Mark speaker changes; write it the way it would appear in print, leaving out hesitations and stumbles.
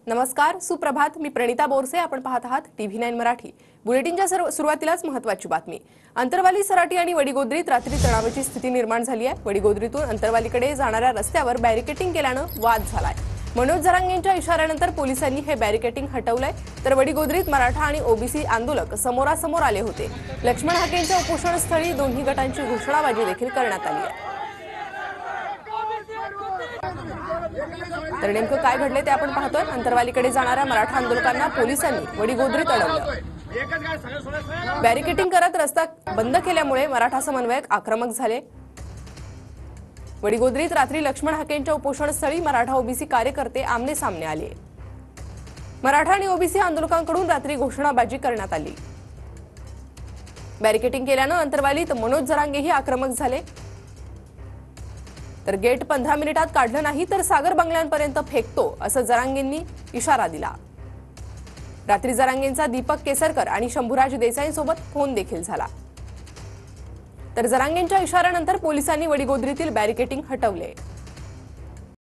Speaker 1: नमस्कार, सुप्रभात. मी प्रणिता बोरसे. आपण पाहत आहात TV9 मराठी. बुलेटिनच्या सुरुवातीलाच महत्त्वाची बातमी. अंतरवाली, सराटी आणि वडीगोद्रीत रात्री तणावाची स्थिती निर्माण झाली आहे. वडीगोद्रीतून अंतरवालीकडे जाणाऱ्या रस्त्यावर बॅरिकेटिंग केल्यानं वाद झालाय. मनोज जरांगेंच्या इशाऱ्यानंतर पोलिसांनी हे बॅरिकेटिंग हटवलंय. तर वडीगोद्रीत मराठा आणि ओबीसी आंदोलक समोरासमोर आले होते. लक्ष्मण हाकेंच्या उपोषणस्थळी दोन्ही गटांची घोषणाबाजी देखील करण्यात आली आहे. तर नेमकं काय घडले ते आपण पाहतोय. अंतरवालीकडे जाणाऱ्या मराठा आंदोलकांना पोलिसांनी वडीगोद्रीत अडवलं. बॅरिकेटिंग करत रस्ता बंद केल्यामुळे मराठा समन्वयक आक्रमक झाले. वडीगोद्रीत रात्री लक्ष्मण हाकेंच्या उपोषणस्थळी मराठा ओबीसी कार्यकर्ते आमने सामने आले. मराठा आणि ओबीसी आंदोलकांकडून रात्री घोषणाबाजी करण्यात आली. बॅरिकेटिंग केल्यानं अंतरवालीत मनोज जरांगेही आक्रमक झाले. तर गेट 15 मिनिटात काढलं नाही तर सागर बंगल्यांपर्यंत फेकतो असं जरांगेंनी इशारा दिला. रात्री जरांगेंचा दीपक केसरकर आणि शंभूराज देसाईंसोबत फोन देखील झाला. तर जरांगेंच्या इशाऱ्यानंतर पोलिसांनी वडीगोद्रीतील बॅरिकेटिंग हटवले.